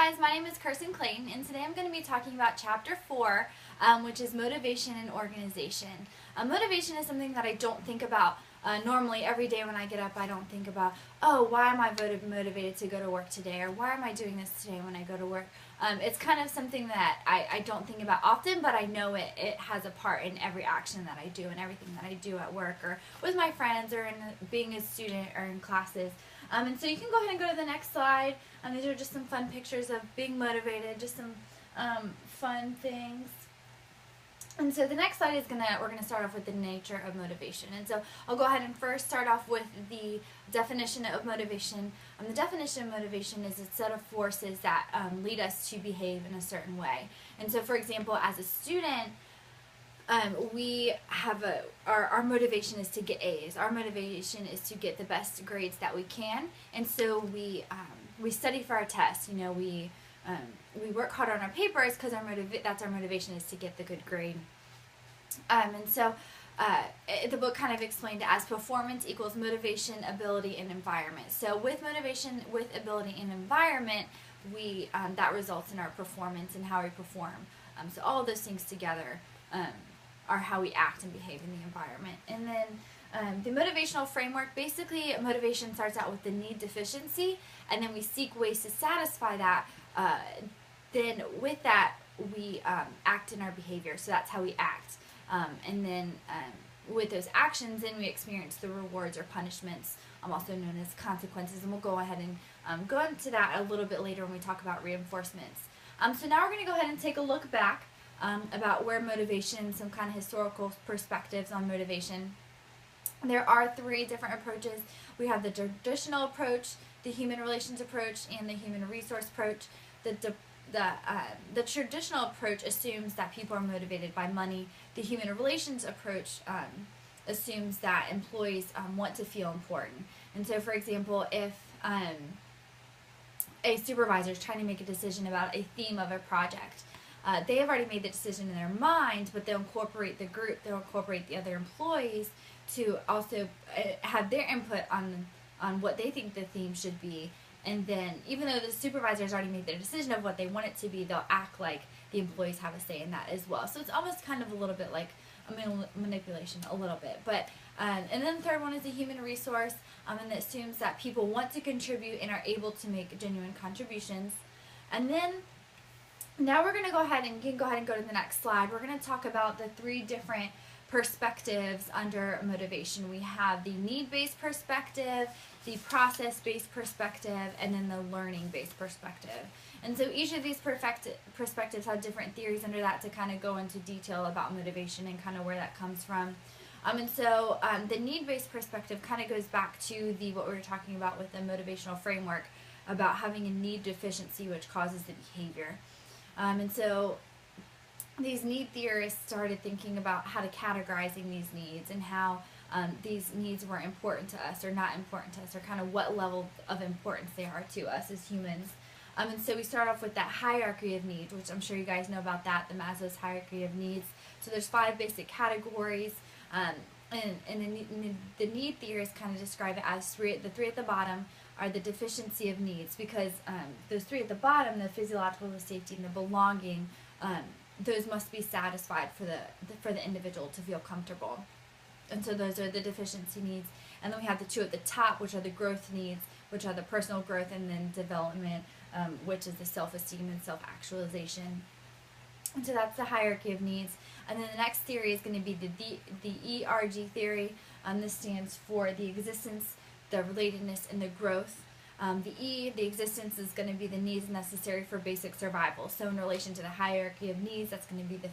guys, my name is Kirsten Clayton, and today I'm going to be talking about Chapter 4, which is motivation and organization. Motivation is something that I don't think about normally every day when I get up. I don't think about, oh, why am I motivated to go to work today, or why am I doing this today when I go to work. It's kind of something that I don't think about often, but I know it has a part in every action that I do and everything that I do at work or with my friends or in being a student or in classes. And so you can go ahead and go to the next slide. These are just some fun pictures of being motivated, just some fun things. And so the next slide is we're gonna start off with the nature of motivation. And so I'll go ahead and first start off with the definition of motivation. The definition of motivation is a set of forces that lead us to behave in a certain way. And so, for example, as a student, we have our motivation is to get A's. Our motivation is to get the best grades that we can, and so we study for our tests. You know, we work hard on our papers because that's our motivation is to get the good grade. And so the book kind of explained it as performance equals motivation, ability, and environment. So with motivation, with ability, and environment, that results in our performance and how we perform. So all of those things together are how we act and behave in the environment. And then the motivational framework, basically motivation starts out with the need deficiency, and then we seek ways to satisfy that. Then with that, we act in our behavior, so that's how we act. And then with those actions, then we experience the rewards or punishments, also known as consequences, and we'll go ahead and go into that a little bit later when we talk about reinforcements. So now we're going to go ahead and take a look back about where motivation, some kind of historical perspectives on motivation. There are three different approaches. We have the traditional approach, the human relations approach, and the human resource approach. The traditional approach assumes that people are motivated by money. The human relations approach assumes that employees want to feel important. And so, for example, if a supervisor is trying to make a decision about a theme of a project, they have already made the decision in their mind, but they'll incorporate the group, they'll incorporate the other employees to also have their input on what they think the theme should be. And then, even though the supervisor's already made their decision of what they want it to be, they'll act like the employees have a say in that as well. So it's almost kind of a little bit like a manipulation, a little bit. But and then the third one is the human resource, and it assumes that people want to contribute and are able to make genuine contributions. And then now we're going to go ahead and go to the next slide. We're going to talk about the three different perspectives under motivation. We have the need-based perspective, the process-based perspective, and then the learning-based perspective. And so each of these perspectives have different theories under that to kind of go into detail about motivation and kind of where that comes from. And so the need-based perspective kind of goes back to what we were talking about with the motivational framework about having a need deficiency which causes the behavior. And so these need theorists started thinking about how to categorizing these needs and how these needs were important to us or not important to us, or kind of what level of importance they are to us as humans. And so we start off with that hierarchy of needs, which I'm sure you guys know about that, the Maslow's hierarchy of needs. So there's 5 basic categories, and the need theorists kind of describe it as the three at the bottom are the deficiency of needs, because those 3 at the bottom, the physiological, the safety, and the belonging, those must be satisfied for the individual to feel comfortable. And so those are the deficiency needs. And then we have the 2 at the top, which are the growth needs, which are the personal growth, and then development, which is the self-esteem and self-actualization. And so that's the hierarchy of needs. And then the next theory is going to be the ERG theory. This stands for the existence, the relatedness, and the growth. The existence is going to be the needs necessary for basic survival. So in relation to the hierarchy of needs, that's going to be the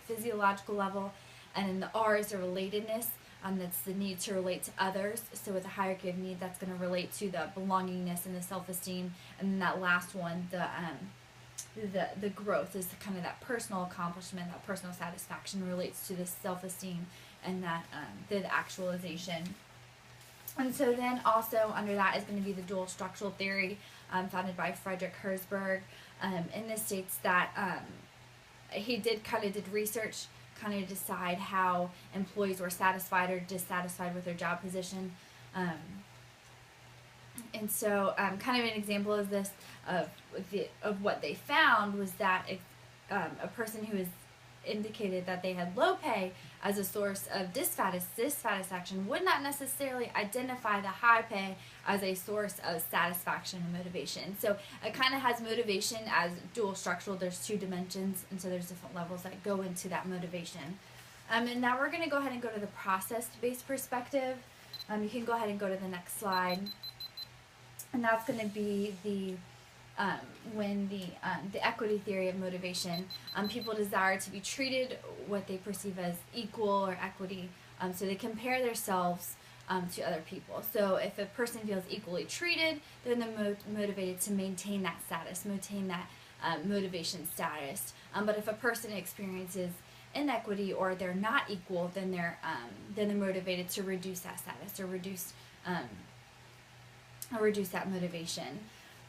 physiological level. And then the R is the relatedness. That's the need to relate to others. So with the hierarchy of needs, that's going to relate to the belongingness and the self-esteem. And then that last one, the growth, is kind of that personal accomplishment, that personal satisfaction relates to the self-esteem and that the actualization. And so then also under that is going to be the dual structural theory founded by Frederick Herzberg. And this states that he did research, kind of decide how employees were satisfied or dissatisfied with their job position. And so, kind of an example of this, of what they found was that a person who has indicated that they had low pay as a source of dissatisfaction would not necessarily identify the high pay as a source of satisfaction and motivation. So it kind of has motivation as dual structural. There's two dimensions, and so there's different levels that go into that motivation. And now we're going to go ahead and go to the process-based perspective. You can go ahead and go to the next slide. And that's going to be when the equity theory of motivation. People desire to be treated what they perceive as equal or equity, so they compare themselves to other people. So if a person feels equally treated, then they're motivated to maintain that status, maintain that motivation status. But if a person experiences inequity or they're not equal, then they're motivated to reduce that status or reduce that motivation.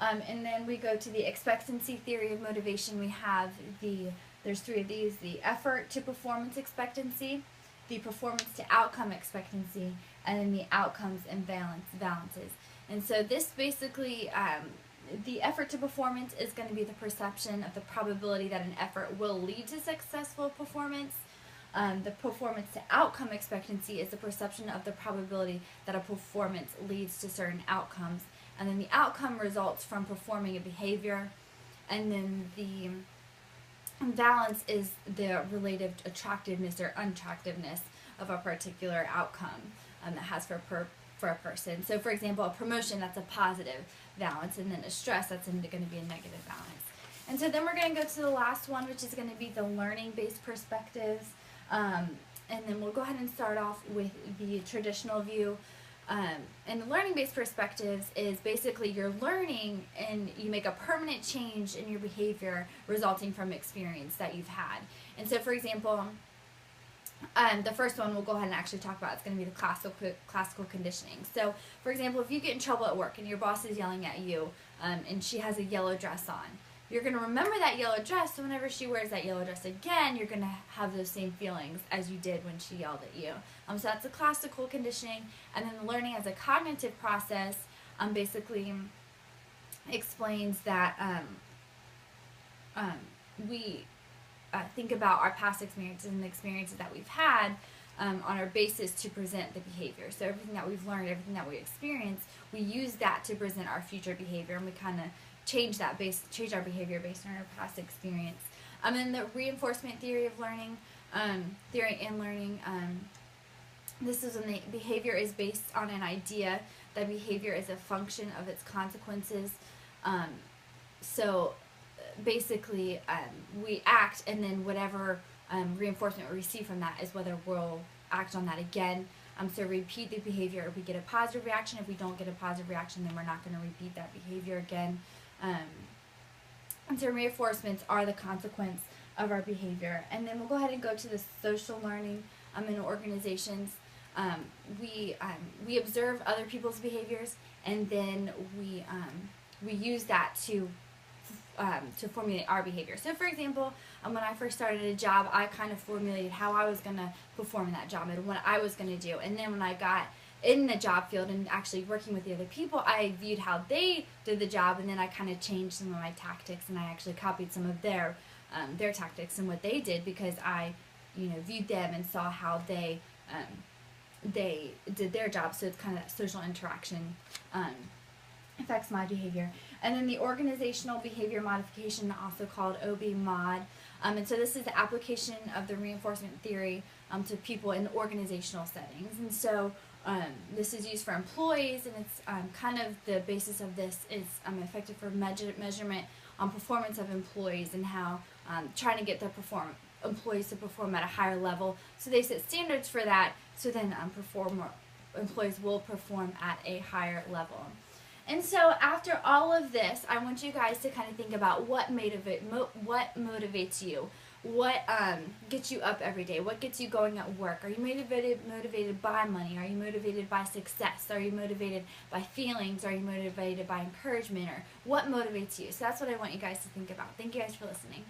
And then we go to the expectancy theory of motivation. We have there's three of these: the effort to performance expectancy, the performance to outcome expectancy, and then the outcomes and balances. And so this basically, the effort to performance is going to be the perception of the probability that an effort will lead to successful performance. The performance to outcome expectancy is the perception of the probability that a performance leads to certain outcomes. And then the outcome results from performing a behavior. And then the balance is the relative attractiveness or unattractiveness of a particular outcome that has for a person. So for example, a promotion, that's a positive balance, and then a stress, that's going to be a negative balance. And so then we're going to go to the last one, which is going to be the learning-based perspectives. And then we'll go ahead and start off with the traditional view. And the learning-based perspectives is basically you're learning and you make a permanent change in your behavior resulting from experience that you've had. And so, for example, the first one we'll go ahead and actually talk about, it's going to be the classical conditioning. So, for example, if you get in trouble at work and your boss is yelling at you and she has a yellow dress on, you're going to remember that yellow dress, so whenever she wears that yellow dress again, you're going to have those same feelings as you did when she yelled at you. So that's the classical conditioning. And then the learning as a cognitive process basically explains that we think about our past experiences and the experiences that we've had on our basis to present the behavior. So everything that we've learned, everything that we experience, we use that to present our future behavior, and we kind of change our behavior based on our past experience. And then the reinforcement theory of learning, this is when the behavior is based on an idea that behavior is a function of its consequences. So basically, we act, and then whatever reinforcement we receive from that is whether we'll act on that again. So repeat the behavior, if we get a positive reaction. If we don't get a positive reaction, then we're not going to repeat that behavior again. And so reinforcements are the consequence of our behavior. And then we'll go ahead and go to the social learning in organizations. We observe other people's behaviors, and then we use that to formulate our behavior. So for example, when I first started a job, I kind of formulated how I was going to perform in that job and what I was going to do. And then when I got in the job field and actually working with the other people, I viewed how they did the job, and then I kind of changed some of my tactics, and I actually copied some of their tactics and what they did, because I viewed them and saw how they did their job. So it's kind of that social interaction affects my behavior. And then the organizational behavior modification, also called OB-MOD. And so this is the application of the reinforcement theory to people in organizational settings. And so this is used for employees, and it's kind of the basis of this is effective for measurement on performance of employees, and how trying to get their employees to perform at a higher level. So they set standards for that, so then employees will perform at a higher level. And so after all of this, I want you guys to kind of think about what motivates you. What gets you up every day? What gets you going at work? Are you motivated by money? Are you motivated by success? Are you motivated by feelings? Are you motivated by encouragement? Or what motivates you? So that's what I want you guys to think about. Thank you guys for listening.